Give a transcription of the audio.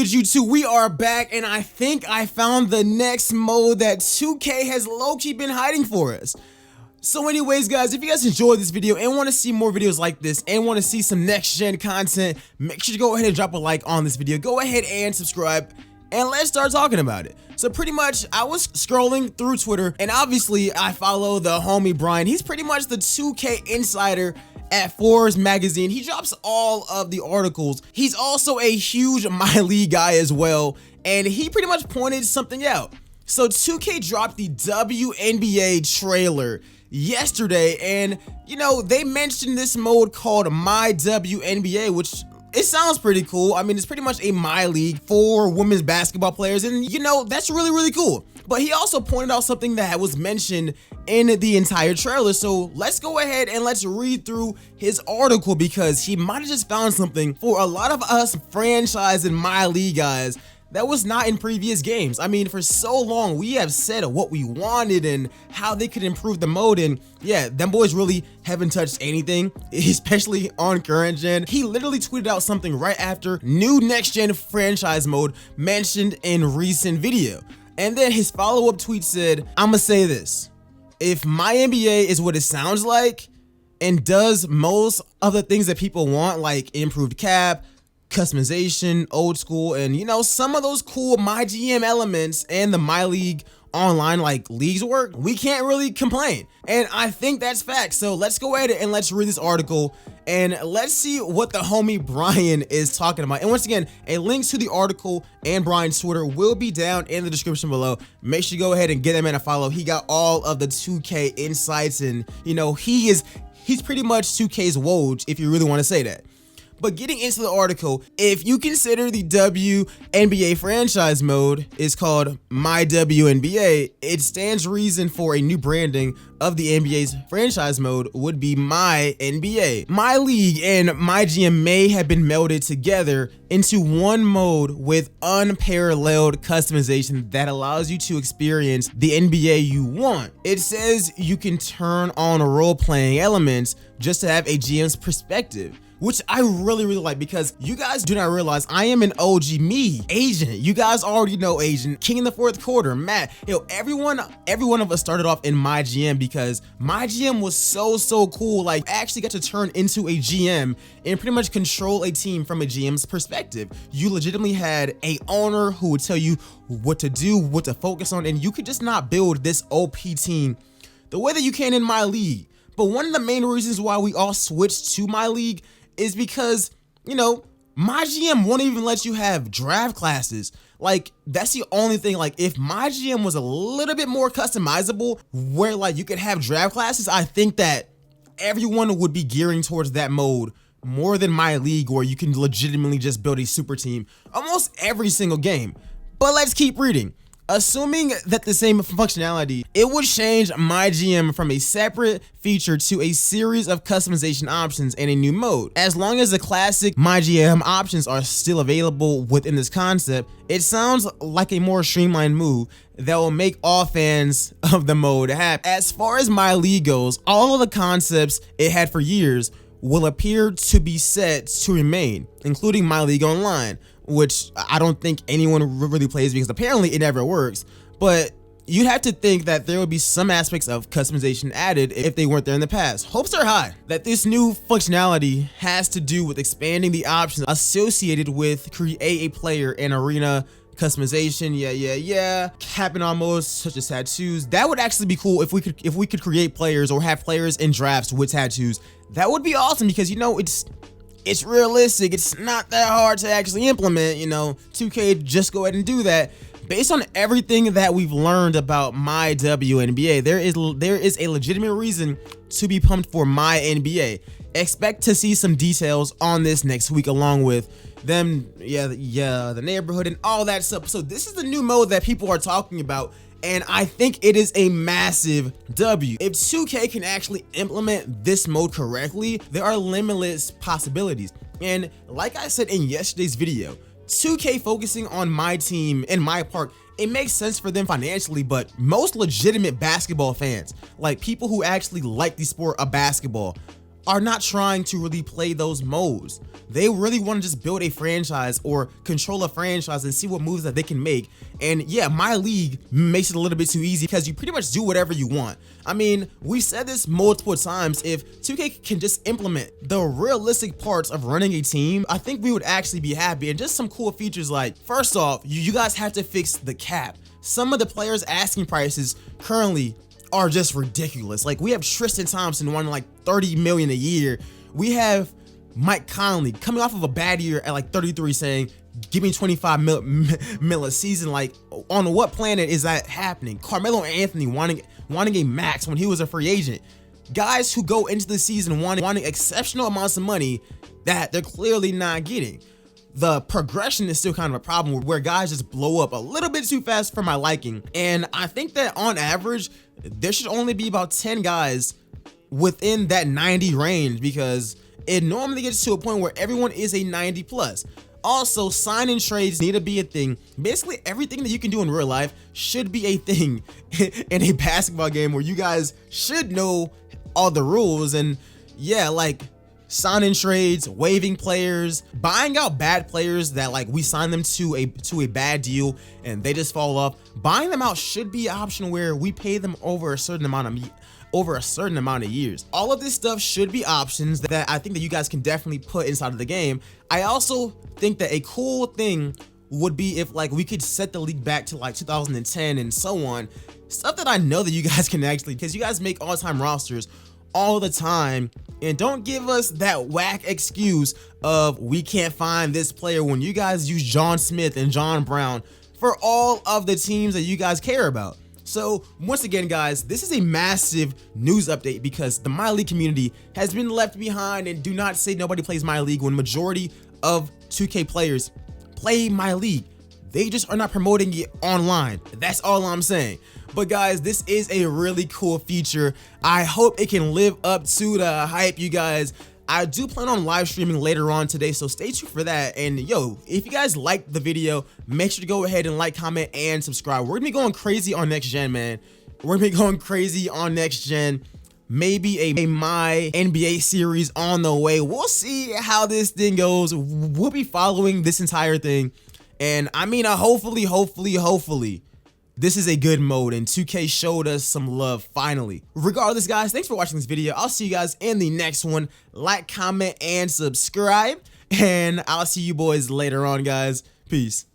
good, YouTube? We are back, and I think I found the next mode that 2K has low-key been hiding for us. So anyways, guys, if you guys enjoyed this video and want to see more videos like this and want to see some next-gen content, make sure to go ahead and drop a like on this video. Go ahead and subscribe, and let's start talking about it. So pretty much, I was scrolling through Twitter, and obviously, I follow the homie Brian. He's pretty much the 2K insider at Forbes magazine. He drops all of the articles. He's also a huge MyLeague guy as well, and he pretty much pointed something out. So 2K dropped the WNBA trailer yesterday, and you know, they mentioned this mode called MyWNBA, which it sounds pretty cool. I mean, it's pretty much a MyLeague for women's basketball players, and you know, that's really cool. But he also pointed out something that was mentioned in the entire trailer. So let's go ahead and let's read through his article, because he might have just found something for a lot of us franchise and MyLeague guys that was not in previous games. I mean, for so long, we have said what we wanted and how they could improve the mode, and yeah, them boys really haven't touched anything, especially on current gen. He literally tweeted out something right after new next gen franchise mode mentioned in recent video. And then his follow-up tweet said, I'ma say this, if MyNBA is what it sounds like and does most of the things that people want, like improved cap, customization, old school, and you know, some of those cool MyGM elements and the MyLeague online like leagues work, we can't really complain. And I think that's fact. So let's go ahead and let's read this article and let's see what the homie Brian is talking about. And once again, a link to the article and Brian's Twitter will be down in the description below. Make sure you go ahead and get that man a follow. He got all of the 2K insights, and you know, he's pretty much 2K's Woj, if you really want to say that. But getting into the article, if you consider the WNBA franchise mode is called MyWNBA, it stands reason for a new branding of the NBA's franchise mode would be MyNBA. MyLeague and MyGM may have been melded together into one mode with unparalleled customization that allows you to experience the NBA you want. It says you can turn on role-playing elements just to have a GM's perspective, which I really like, because you guys do not realize I am an OG me, Asian. You guys already know Asian, King in the fourth quarter, Matt. Yo, every one of us started off in MyGM because MyGM was so cool. Like, I actually got to turn into a GM and pretty much control a team from a GM's perspective. You legitimately had a owner who would tell you what to do, what to focus on, and you could just not build this OP team the way that you can in MyLeague. But one of the main reasons why we all switched to MyLeague is because, you know, MyGM won't even let you have draft classes. Like, that's the only thing. Like, if MyGM was a little bit more customizable, where like you could have draft classes, I think that everyone would be gearing towards that mode more than MyLeague, where you can legitimately just build a super team almost every single game. But let's keep reading. Assuming that the same functionality, it would change MyGM from a separate feature to a series of customization options and a new mode. As long as the classic MyGM options are still available within this concept, it sounds like a more streamlined move that will make all fans of the mode happy. As far as MyLeague goes, all of the concepts it had for years will appear to be set to remain, including MyLeague Online, which I don't think anyone really plays because apparently it never works. But you'd have to think that there would be some aspects of customization added if they weren't there in the past. Hopes are high that this new functionality has to do with expanding the options associated with create a player and arena customization. Yeah. Capping on modes such as tattoos. That would actually be cool if we could create players or have players in drafts with tattoos. That would be awesome, because you know, it's realistic. It's not that hard to actually implement. You know, 2K just go ahead and do that. Based on everything that we've learned about MyWNBA, there is a legitimate reason to be pumped for MyNBA. Expect to see some details on this next week, along with them, the neighborhood and all that stuff. So this is the new mode that people are talking about, and I think it is a massive W. If 2K can actually implement this mode correctly, there are limitless possibilities. And like I said in yesterday's video, 2K focusing on my team and my park, it makes sense for them financially, but most legitimate basketball fans, like people who actually like the sport of basketball, are not trying to really play those modes. They really want to just build a franchise or control a franchise and see what moves that they can make. And yeah, My League makes it a little bit too easy because you pretty much do whatever you want. I mean, we said this multiple times. If 2K can just implement the realistic parts of running a team, I think we would actually be happy. And just some cool features like, first off, you guys have to fix the cap. Some of the players' asking prices currently are just ridiculous. Like, we have Tristan Thompson wanting like 30 million a year. We have Mike Conley coming off of a bad year at like 33 saying, give me 25 mil a season. Like, on what planet is that happening? Carmelo Anthony wanting a max when he was a free agent. Guys who go into the season wanting exceptional amounts of money that they're clearly not getting. The progression is still kind of a problem where guys just blow up a little bit too fast for my liking. And I think that on average, there should only be about 10 guys within that 90 range, because it normally gets to a point where everyone is a 90 plus. Also, sign-in trades need to be a thing. Basically, everything that you can do in real life should be a thing in a basketball game where you guys should know all the rules. And yeah, like, sign-in trades, waiving players, buying out bad players that like we sign them to a bad deal and they just fall off. Buying them out should be an option where we pay them over a certain amount of years. All of this stuff should be options that I think that you guys can definitely put inside of the game. I also think that a cool thing would be if like we could set the league back to like 2010 and so on. Stuff that I know that you guys can actually, because you guys make all-time rosters all the time, and don't give us that whack excuse of we can't find this player when you guys use John Smith and John Brown for all of the teams that you guys care about. So once again, guys, this is a massive news update because the My League community has been left behind. And do not say nobody plays My League when majority of 2K players play My League. They just are not promoting it online. That's all I'm saying. But guys, this is a really cool feature. I hope it can live up to the hype, you guys. I do plan on live streaming later on today, so stay tuned for that. And yo, if you guys liked the video, make sure to go ahead and like, comment, and subscribe. We're gonna be going crazy on next gen, man. We're gonna be going crazy on next gen. Maybe a MyNBA series on the way. We'll see how this thing goes. We'll be following this entire thing. And I mean, hopefully, this is a good mode and 2K showed us some love finally. Regardless, guys, thanks for watching this video. I'll see you guys in the next one. Like, comment, and subscribe. And I'll see you boys later on, guys. Peace.